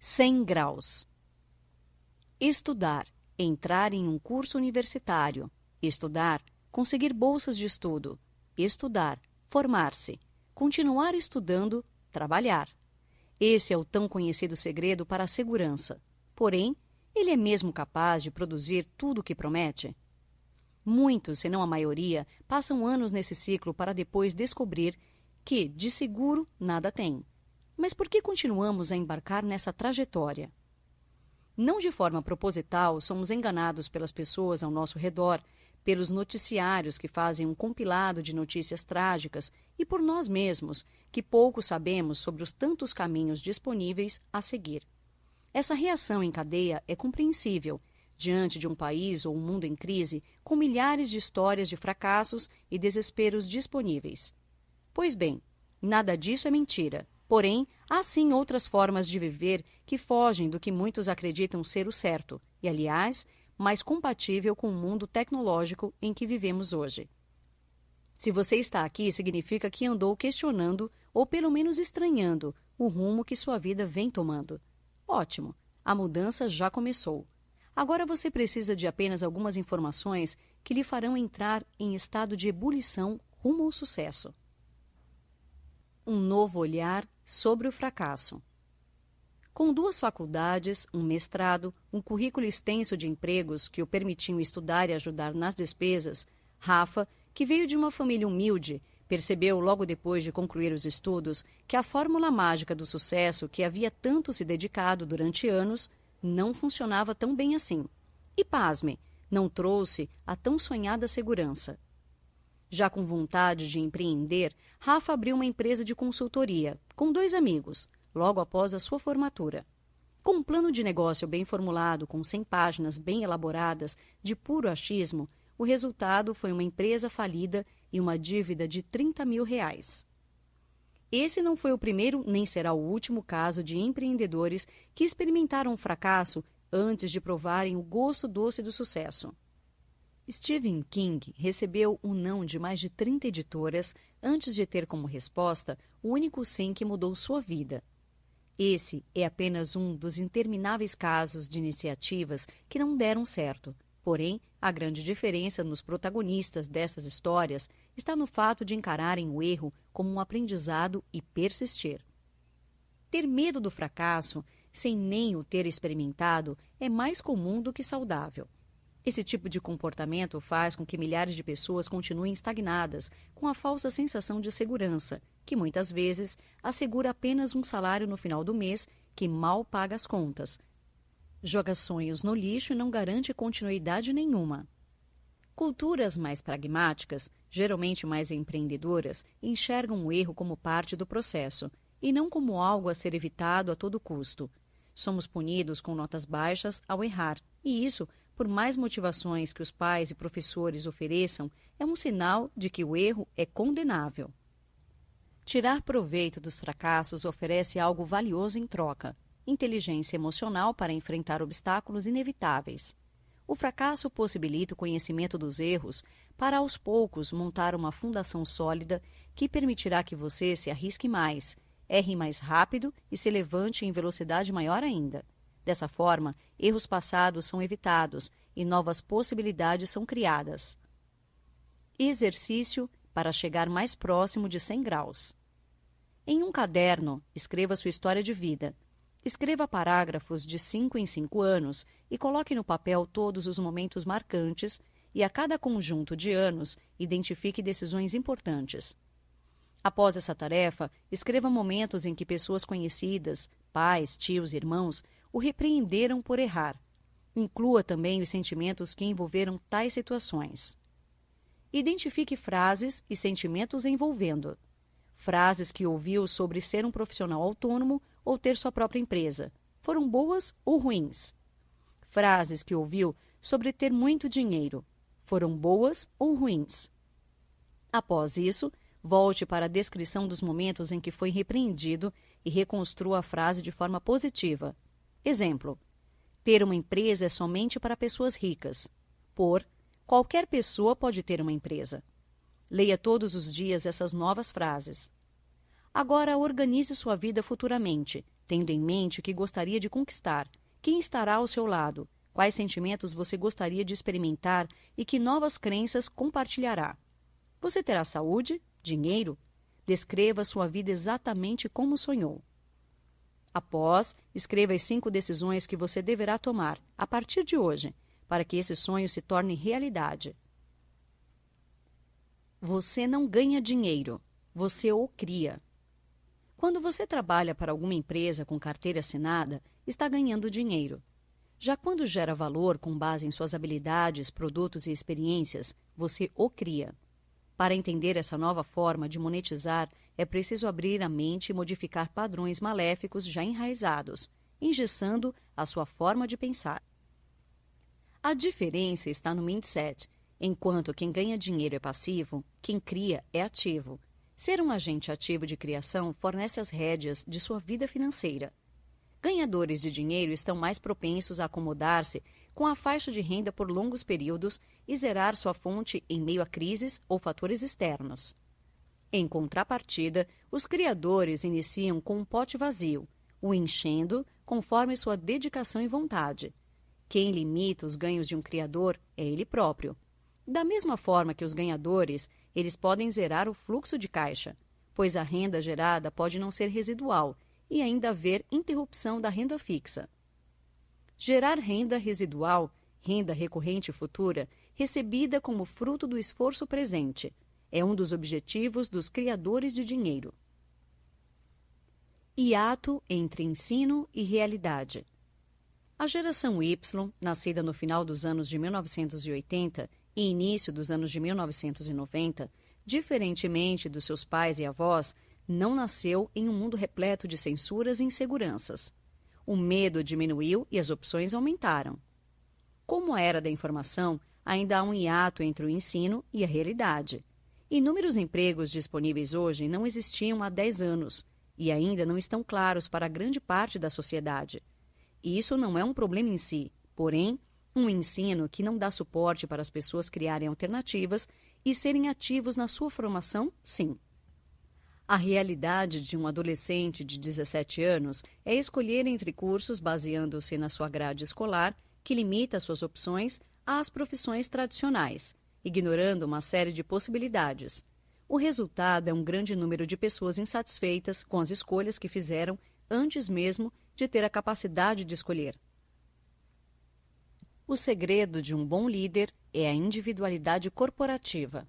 100 graus. Estudar, entrar em um curso universitário. Estudar, conseguir bolsas de estudo. Estudar, formar-se. Continuar estudando, trabalhar. Esse é o tão conhecido segredo para a segurança. Porém, ele é mesmo capaz de produzir tudo o que promete? Muitos, se não a maioria, passam anos nesse ciclo para depois descobrir que, de seguro, nada tem. Mas por que continuamos a embarcar nessa trajetória? Não de forma proposital, somos enganados pelas pessoas ao nosso redor, pelos noticiários que fazem um compilado de notícias trágicas e por nós mesmos, que pouco sabemos sobre os tantos caminhos disponíveis a seguir. Essa reação em cadeia é compreensível diante de um país ou um mundo em crise com milhares de histórias de fracassos e desesperos disponíveis. Pois bem, nada disso é mentira. Porém, há sim outras formas de viver que fogem do que muitos acreditam ser o certo e, aliás, mais compatível com o mundo tecnológico em que vivemos hoje. Se você está aqui, significa que andou questionando ou pelo menos estranhando o rumo que sua vida vem tomando. Ótimo, a mudança já começou. Agora você precisa de apenas algumas informações que lhe farão entrar em estado de ebulição rumo ao sucesso. Um novo olhar sobre o fracasso. Com 2 faculdades, um mestrado, um currículo extenso de empregos que o permitiam estudar e ajudar nas despesas, Rafa, que veio de uma família humilde, percebeu logo depois de concluir os estudos que a fórmula mágica do sucesso que havia tanto se dedicado durante anos não funcionava tão bem assim. E, pasme, não trouxe a tão sonhada segurança. Já com vontade de empreender, Rafa abriu uma empresa de consultoria, com 2 amigos, logo após a sua formatura. Com um plano de negócio bem formulado, com 100 páginas bem elaboradas, de puro achismo, o resultado foi uma empresa falida e uma dívida de R$30 mil. Esse não foi o primeiro nem será o último caso de empreendedores que experimentaram um fracasso antes de provarem o gosto doce do sucesso. Stephen King recebeu um não de mais de 30 editoras antes de ter como resposta o único sim que mudou sua vida. Esse é apenas um dos intermináveis casos de iniciativas que não deram certo. Porém, a grande diferença nos protagonistas dessas histórias está no fato de encararem o erro como um aprendizado e persistir. Ter medo do fracasso, sem nem o ter experimentado, é mais comum do que saudável. Esse tipo de comportamento faz com que milhares de pessoas continuem estagnadas, com a falsa sensação de segurança, que muitas vezes assegura apenas um salário no final do mês que mal paga as contas. Joga sonhos no lixo e não garante continuidade nenhuma. Culturas mais pragmáticas, geralmente mais empreendedoras, enxergam o erro como parte do processo e não como algo a ser evitado a todo custo. Somos punidos com notas baixas ao errar, e isso, por mais motivações que os pais e professores ofereçam, é um sinal de que o erro é condenável. Tirar proveito dos fracassos oferece algo valioso em troca: inteligência emocional para enfrentar obstáculos inevitáveis. O fracasso possibilita o conhecimento dos erros para, aos poucos, montar uma fundação sólida que permitirá que você se arrisque mais, erre mais rápido e se levante em velocidade maior ainda. Dessa forma, erros passados são evitados e novas possibilidades são criadas. Exercício para chegar mais próximo de 100 graus. Em um caderno, escreva sua história de vida. Escreva parágrafos de 5 em 5 anos e coloque no papel todos os momentos marcantes e, a cada conjunto de anos, identifique decisões importantes. Após essa tarefa, escreva momentos em que pessoas conhecidas, pais, tios, irmãos, o repreenderam por errar. Inclua também os sentimentos que envolveram tais situações. Identifique frases e sentimentos envolvendo. Frases que ouviu sobre ser um profissional autônomo ou ter sua própria empresa. Foram boas ou ruins? Frases que ouviu sobre ter muito dinheiro. Foram boas ou ruins? Após isso, volte para a descrição dos momentos em que foi repreendido e reconstrua a frase de forma positiva. Exemplo: ter uma empresa é somente para pessoas ricas. Por: qualquer pessoa pode ter uma empresa. Leia todos os dias essas novas frases. Agora organize sua vida futuramente. tendo em mente o que gostaria de conquistar, quem estará ao seu lado, quais sentimentos você gostaria de experimentar e que novas crenças compartilhará. Você terá saúde? Dinheiro? Descreva sua vida exatamente como sonhou. Após, escreva as 5 decisões que você deverá tomar, a partir de hoje, para que esse sonho se torne realidade. Você não ganha dinheiro, você o cria. Quando você trabalha para alguma empresa com carteira assinada, está ganhando dinheiro. Já quando gera valor com base em suas habilidades, produtos e experiências, você o cria. Para entender essa nova forma de monetizar, é preciso abrir a mente e modificar padrões maléficos já enraizados, engessando a sua forma de pensar. A diferença está no mindset. Enquanto quem ganha dinheiro é passivo, quem cria é ativo. Ser um agente ativo de criação fornece as rédeas de sua vida financeira. Ganhadores de dinheiro estão mais propensos a acomodar-se com a faixa de renda por longos períodos e zerar sua fonte em meio a crises ou fatores externos. Em contrapartida, os criadores iniciam com um pote vazio, o enchendo conforme sua dedicação e vontade. Quem limita os ganhos de um criador é ele próprio. Da mesma forma que os ganhadores, eles podem zerar o fluxo de caixa, pois a renda gerada pode não ser residual e ainda haver interrupção da renda fixa. Gerar renda residual, renda recorrente futura, recebida como fruto do esforço presente, é um dos objetivos dos criadores de dinheiro. Hiato entre ensino e realidade. A geração Y, nascida no final dos anos de 1980 e início dos anos de 1990, diferentemente dos seus pais e avós, não nasceu em um mundo repleto de censuras e inseguranças. O medo diminuiu e as opções aumentaram. Como a era da informação, ainda há um hiato entre o ensino e a realidade. Inúmeros empregos disponíveis hoje não existiam há 10 anos e ainda não estão claros para grande parte da sociedade. Isso não é um problema em si, porém, um ensino que não dá suporte para as pessoas criarem alternativas e serem ativos na sua formação, sim. A realidade de um adolescente de 17 anos é escolher entre cursos baseando-se na sua grade escolar, que limita suas opções às profissões tradicionais, ignorando uma série de possibilidades. O resultado é um grande número de pessoas insatisfeitas com as escolhas que fizeram antes mesmo de ter a capacidade de escolher. O segredo de um bom líder é a individualidade corporativa.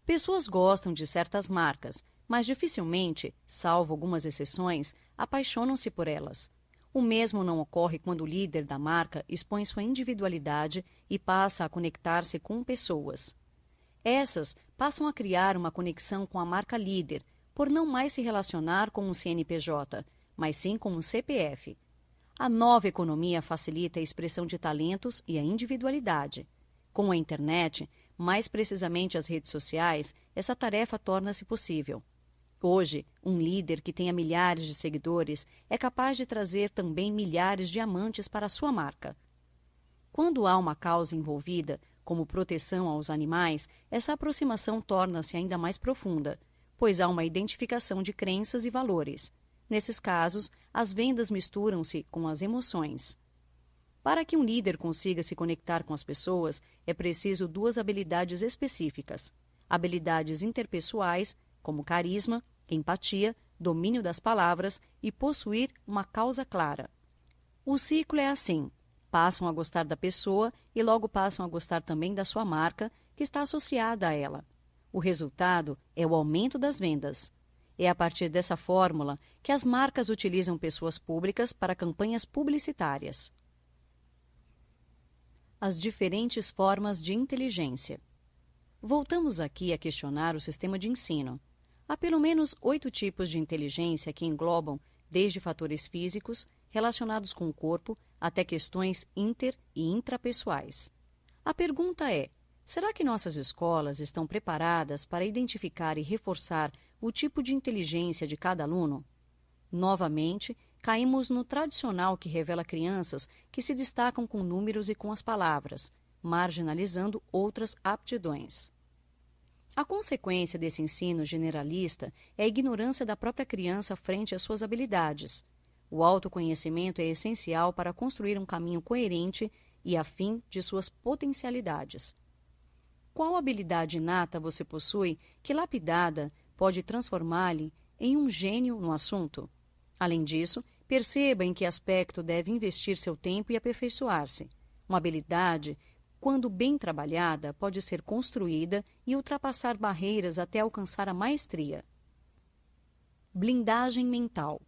Pessoas gostam de certas marcas, mas dificilmente, salvo algumas exceções, apaixonam-se por elas. O mesmo não ocorre quando o líder da marca expõe sua individualidade e passa a conectar-se com pessoas. Essas passam a criar uma conexão com a marca líder, por não mais se relacionar com um CNPJ, mas sim com um CPF. A nova economia facilita a expressão de talentos e a individualidade. Com a internet, mais precisamente as redes sociais, essa tarefa torna-se possível. Hoje, um líder que tenha milhares de seguidores é capaz de trazer também milhares de amantes para a sua marca. Quando há uma causa envolvida, como proteção aos animais, essa aproximação torna-se ainda mais profunda, pois há uma identificação de crenças e valores. Nesses casos, as vendas misturam-se com as emoções. Para que um líder consiga se conectar com as pessoas, é preciso 2 habilidades específicas: habilidades interpessoais, como carisma, empatia, domínio das palavras e possuir uma causa clara. O ciclo é assim: passam a gostar da pessoa e logo passam a gostar também da sua marca, que está associada a ela. O resultado é o aumento das vendas. É a partir dessa fórmula que as marcas utilizam pessoas públicas para campanhas publicitárias. As diferentes formas de inteligência. Voltamos aqui a questionar o sistema de ensino. Há pelo menos 8 tipos de inteligência que englobam desde fatores físicos, relacionados com o corpo, até questões inter- e intrapessoais. A pergunta é: será que nossas escolas estão preparadas para identificar e reforçar o tipo de inteligência de cada aluno? Novamente, caímos no tradicional que revela crianças que se destacam com números e com as palavras, marginalizando outras aptidões. A consequência desse ensino generalista é a ignorância da própria criança frente às suas habilidades. O autoconhecimento é essencial para construir um caminho coerente e afim de suas potencialidades. Qual habilidade inata você possui que, lapidada, pode transformar-lhe em um gênio no assunto? Além disso, perceba em que aspecto deve investir seu tempo e aperfeiçoar-se. Uma habilidade, quando bem trabalhada, pode ser construída e ultrapassar barreiras até alcançar a maestria. Blindagem mental.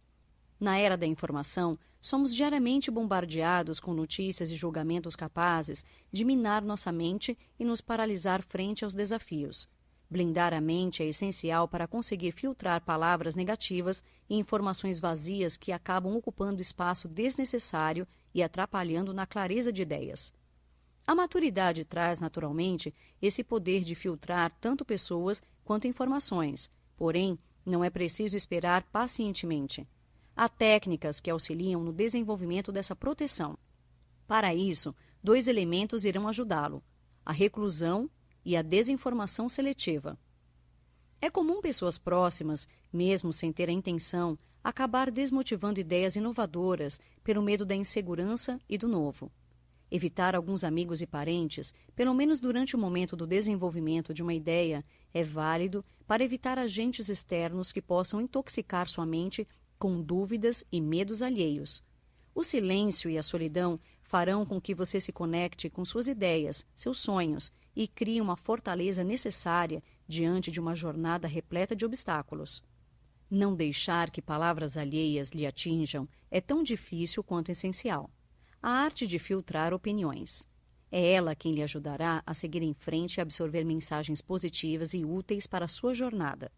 Na era da informação, somos diariamente bombardeados com notícias e julgamentos capazes de minar nossa mente e nos paralisar frente aos desafios. Blindar a mente é essencial para conseguir filtrar palavras negativas e informações vazias que acabam ocupando espaço desnecessário e atrapalhando na clareza de ideias. A maturidade traz, naturalmente, esse poder de filtrar tanto pessoas quanto informações, porém, não é preciso esperar pacientemente. Há técnicas que auxiliam no desenvolvimento dessa proteção. Para isso, 2 elementos irão ajudá-lo: a reclusão e a desinformação seletiva. É comum pessoas próximas, mesmo sem ter a intenção, acabar desmotivando ideias inovadoras pelo medo da insegurança e do novo. Evitar alguns amigos e parentes, pelo menos durante o momento do desenvolvimento de uma ideia, é válido para evitar agentes externos que possam intoxicar sua mente com dúvidas e medos alheios. O silêncio e a solidão farão com que você se conecte com suas ideias, seus sonhos e crie uma fortaleza necessária diante de uma jornada repleta de obstáculos. Não deixar que palavras alheias lhe atinjam é tão difícil quanto essencial. A arte de filtrar opiniões. É ela quem lhe ajudará a seguir em frente e absorver mensagens positivas e úteis para a sua jornada.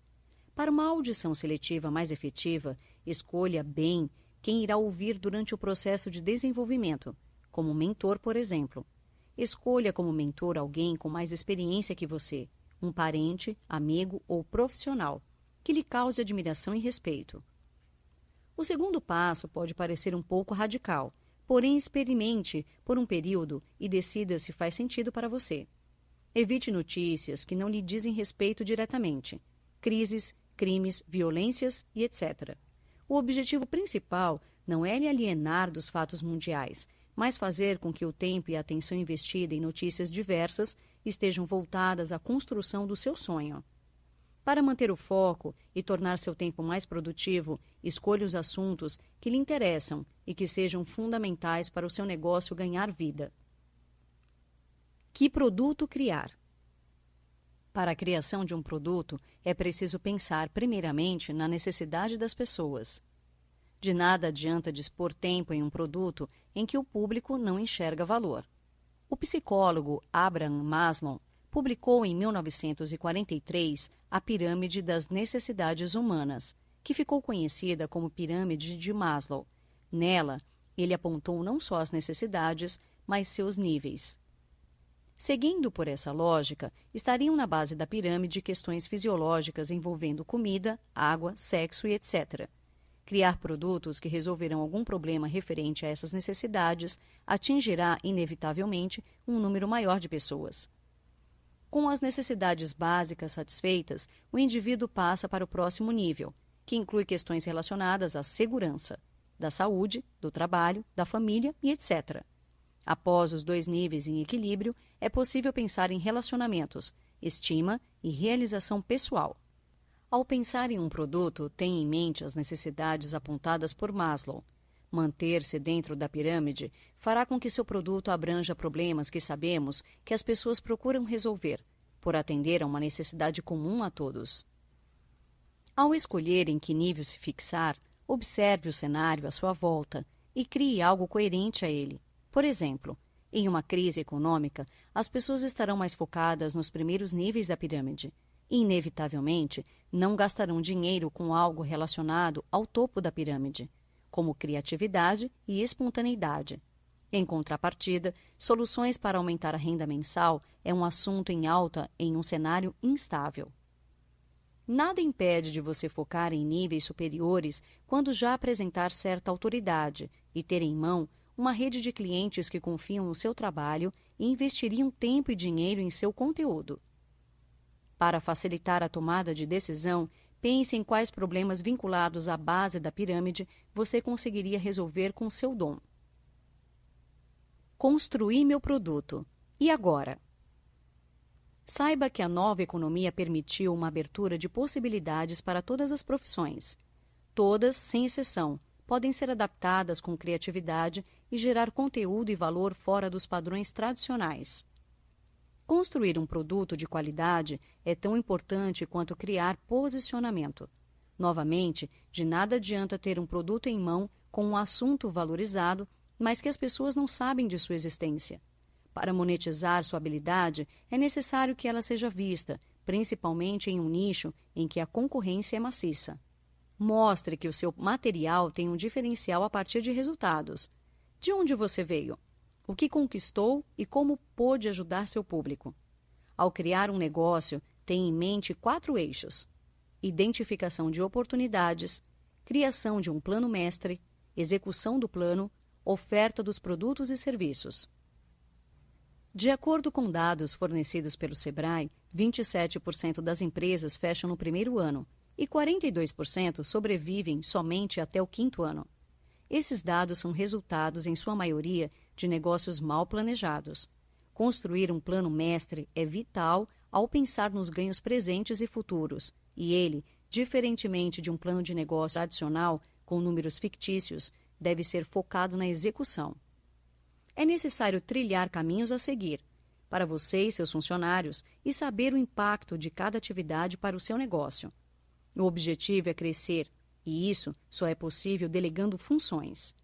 Para uma audição seletiva mais efetiva, escolha bem quem irá ouvir durante o processo de desenvolvimento, como mentor, por exemplo. Escolha como mentor alguém com mais experiência que você, um parente, amigo ou profissional, que lhe cause admiração e respeito. O segundo passo pode parecer um pouco radical, porém experimente por um período e decida se faz sentido para você. Evite notícias que não lhe dizem respeito diretamente, crises, crimes, violências e etc. O objetivo principal não é lhe alienar dos fatos mundiais, mas fazer com que o tempo e a atenção investida em notícias diversas estejam voltadas à construção do seu sonho. Para manter o foco e tornar seu tempo mais produtivo, escolha os assuntos que lhe interessam e que sejam fundamentais para o seu negócio ganhar vida. Que produto criar? Para a criação de um produto, é preciso pensar primeiramente na necessidade das pessoas. De nada adianta dispor tempo em um produto em que o público não enxerga valor. O psicólogo Abraham Maslow publicou em 1943 a Pirâmide das Necessidades Humanas, que ficou conhecida como Pirâmide de Maslow. Nela, ele apontou não só as necessidades, mas seus níveis. Seguindo por essa lógica, estariam na base da pirâmide questões fisiológicas envolvendo comida, água, sexo e etc. Criar produtos que resolverão algum problema referente a essas necessidades atingirá, inevitavelmente, um número maior de pessoas. Com as necessidades básicas satisfeitas, o indivíduo passa para o próximo nível, que inclui questões relacionadas à segurança, da saúde, do trabalho, da família e etc. Após os 2 níveis em equilíbrio, é possível pensar em relacionamentos, estima e realização pessoal. Ao pensar em um produto, tenha em mente as necessidades apontadas por Maslow. Manter-se dentro da pirâmide fará com que seu produto abranja problemas que sabemos que as pessoas procuram resolver, por atender a uma necessidade comum a todos. Ao escolher em que nível se fixar, observe o cenário à sua volta e crie algo coerente a ele. Por exemplo, em uma crise econômica, as pessoas estarão mais focadas nos primeiros níveis da pirâmide e, inevitavelmente, não gastarão dinheiro com algo relacionado ao topo da pirâmide, como criatividade e espontaneidade. Em contrapartida, soluções para aumentar a renda mensal é um assunto em alta em um cenário instável. Nada impede de você focar em níveis superiores quando já apresentar certa autoridade e ter em mão uma rede de clientes que confiam no seu trabalho e investiriam tempo e dinheiro em seu conteúdo. Para facilitar a tomada de decisão, Pense em quais problemas vinculados à base da pirâmide você conseguiria resolver com seu dom. Construir meu produto. E agora? Saiba que a nova economia permitiu uma abertura de possibilidades para todas as profissões. Todas, sem exceção, podem ser adaptadas com criatividade e gerar conteúdo e valor fora dos padrões tradicionais. Construir um produto de qualidade é tão importante quanto criar posicionamento. Novamente, de nada adianta ter um produto em mão com um assunto valorizado, mas que as pessoas não sabem de sua existência. Para monetizar sua habilidade, é necessário que ela seja vista, principalmente em um nicho em que a concorrência é maciça. Mostre que o seu material tem um diferencial a partir de resultados. De onde você veio? O que conquistou e como pôde ajudar seu público? Ao criar um negócio, tenha em mente 4 eixos: identificação de oportunidades, criação de um plano mestre, execução do plano, oferta dos produtos e serviços. De acordo com dados fornecidos pelo Sebrae, 27% das empresas fecham no primeiro ano e 42% sobrevivem somente até o 5º ano. Esses dados são resultados, em sua maioria, de negócios mal planejados. Construir um plano mestre é vital ao pensar nos ganhos presentes e futuros, e ele, diferentemente de um plano de negócio tradicional com números fictícios, deve ser focado na execução. É necessário trilhar caminhos a seguir para você e seus funcionários e saber o impacto de cada atividade para o seu negócio. O objetivo é crescer, e isso só é possível delegando funções.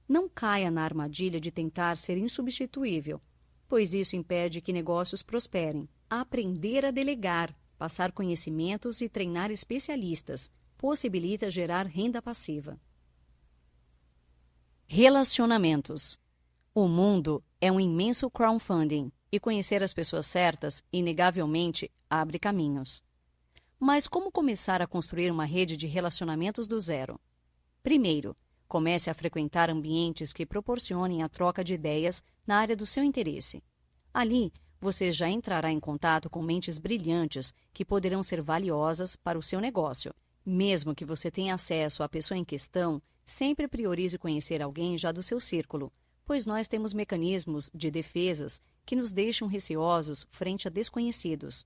Não caia na armadilha de tentar ser insubstituível, pois isso impede que negócios prosperem. Aprender a delegar, passar conhecimentos e treinar especialistas possibilita gerar renda passiva. Relacionamentos. O mundo é um imenso crowdfunding e conhecer as pessoas certas, inegavelmente, abre caminhos. Mas como começar a construir uma rede de relacionamentos do zero? Primeiro, comece a frequentar ambientes que proporcionem a troca de ideias na área do seu interesse. Ali, você já entrará em contato com mentes brilhantes que poderão ser valiosas para o seu negócio. Mesmo que você tenha acesso à pessoa em questão, sempre priorize conhecer alguém já do seu círculo, pois nós temos mecanismos de defesas que nos deixam receosos frente a desconhecidos.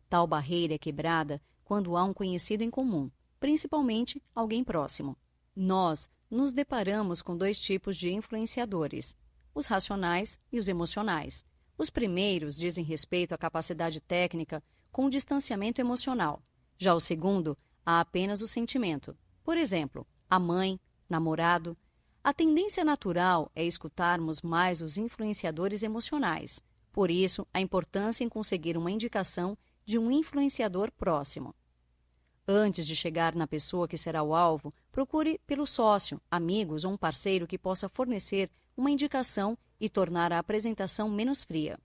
Tal barreira é quebrada quando há um conhecido em comum, principalmente alguém próximo. Nós nos deparamos com 2 tipos de influenciadores, os racionais e os emocionais. Os primeiros dizem respeito à capacidade técnica com distanciamento emocional. Já o segundo, há apenas o sentimento. Por exemplo, a mãe, namorado. A tendência natural é escutarmos mais os influenciadores emocionais. Por isso, a importância em conseguir uma indicação de um influenciador próximo. Antes de chegar na pessoa que será o alvo, procure pelo sócio, amigos ou um parceiro que possa fornecer uma indicação e tornar a apresentação menos fria.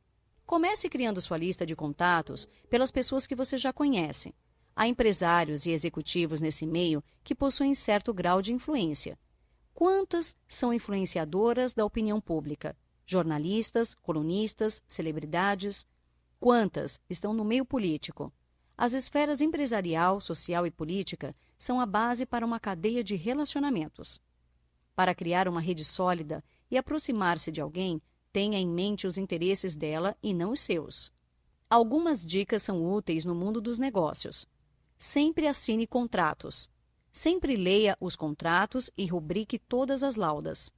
Comece criando sua lista de contatos pelas pessoas que você já conhece. Há empresários e executivos nesse meio que possuem certo grau de influência. Quantas são influenciadoras da opinião pública? Jornalistas, colunistas, celebridades? Quantas estão no meio político? As esferas empresarial, social e política são a base para uma cadeia de relacionamentos. Para criar uma rede sólida e aproximar-se de alguém, tenha em mente os interesses dela e não os seus. Algumas dicas são úteis no mundo dos negócios. Sempre assine contratos. Sempre leia os contratos e rubrique todas as laudas.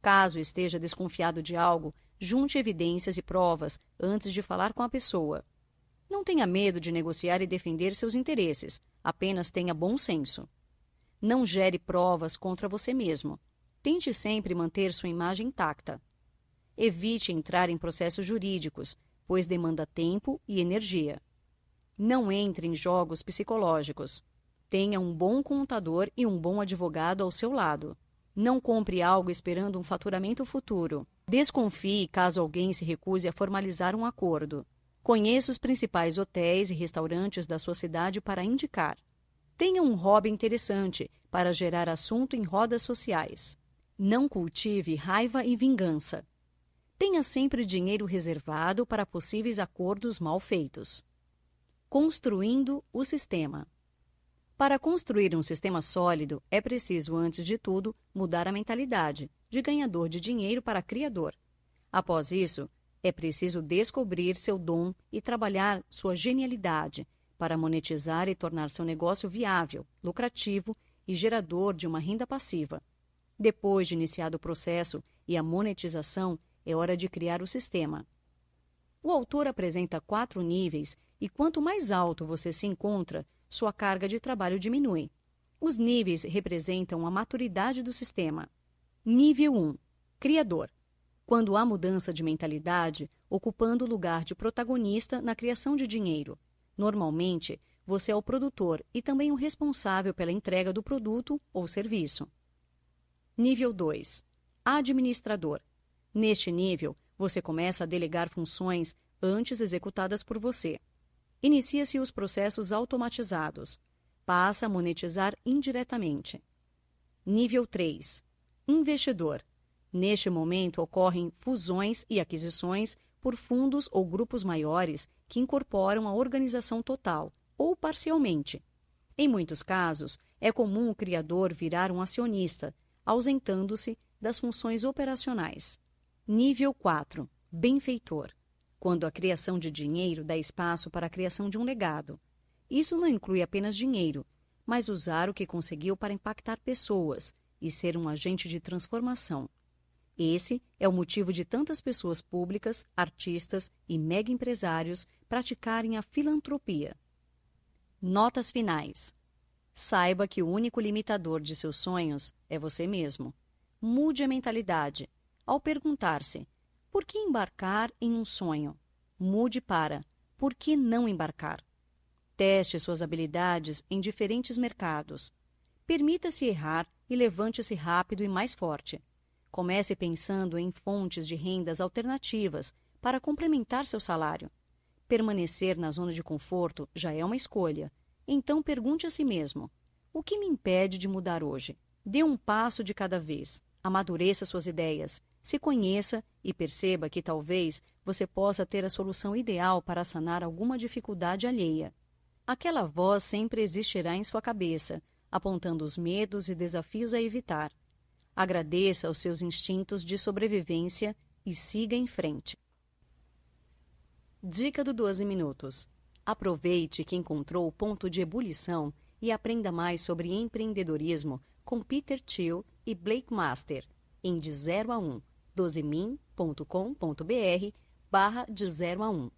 Caso esteja desconfiado de algo, junte evidências e provas antes de falar com a pessoa. Não tenha medo de negociar e defender seus interesses, apenas tenha bom senso. Não gere provas contra você mesmo. Tente sempre manter sua imagem intacta. Evite entrar em processos jurídicos, pois demanda tempo e energia. Não entre em jogos psicológicos. Tenha um bom contador e um bom advogado ao seu lado. Não compre algo esperando um faturamento futuro. Desconfie caso alguém se recuse a formalizar um acordo. Conheça os principais hotéis e restaurantes da sua cidade para indicar. Tenha um hobby interessante para gerar assunto em rodas sociais. Não cultive raiva e vingança. Tenha sempre dinheiro reservado para possíveis acordos mal feitos. Construindo o sistema. Para construir um sistema sólido, é preciso, antes de tudo, mudar a mentalidade, de ganhador de dinheiro para criador. Após isso, é preciso descobrir seu dom e trabalhar sua genialidade para monetizar e tornar seu negócio viável, lucrativo e gerador de uma renda passiva. Depois de iniciado o processo e a monetização, é hora de criar o sistema. O autor apresenta 4 níveis e quanto mais alto você se encontra, sua carga de trabalho diminui. Os níveis representam a maturidade do sistema. Nível 1. Criador. Quando há mudança de mentalidade, ocupando o lugar de protagonista na criação de dinheiro. Normalmente, você é o produtor e também o responsável pela entrega do produto ou serviço. Nível 2. Administrador. Neste nível, você começa a delegar funções antes executadas por você. Inicia-se os processos automatizados. Passa a monetizar indiretamente. Nível 3. Investidor. Neste momento ocorrem fusões e aquisições por fundos ou grupos maiores que incorporam a organização total, ou parcialmente. Em muitos casos, é comum o criador virar um acionista, ausentando-se das funções operacionais. Nível 4. Benfeitor. Quando a criação de dinheiro dá espaço para a criação de um legado. Isso não inclui apenas dinheiro, mas usar o que conseguiu para impactar pessoas e ser um agente de transformação. Esse é o motivo de tantas pessoas públicas, artistas e mega empresários praticarem a filantropia. Notas finais. Saiba que o único limitador de seus sonhos é você mesmo. Mude a mentalidade. Ao perguntar-se, por que embarcar em um sonho? Mude para, por que não embarcar? Teste suas habilidades em diferentes mercados. Permita-se errar e levante-se rápido e mais forte. Comece pensando em fontes de rendas alternativas para complementar seu salário. Permanecer na zona de conforto já é uma escolha. Então pergunte a si mesmo, o que me impede de mudar hoje? Dê um passo de cada vez. Amadureça suas ideias. Se conheça e perceba que talvez você possa ter a solução ideal para sanar alguma dificuldade alheia. Aquela voz sempre existirá em sua cabeça, apontando os medos e desafios a evitar. Agradeça aos seus instintos de sobrevivência e siga em frente. Dica do 12 minutos. Aproveite que encontrou o ponto de ebulição e aprenda mais sobre empreendedorismo com Peter Thiel e Blake Master em de 0 a 1, 12min.com.br/de 0 a 1.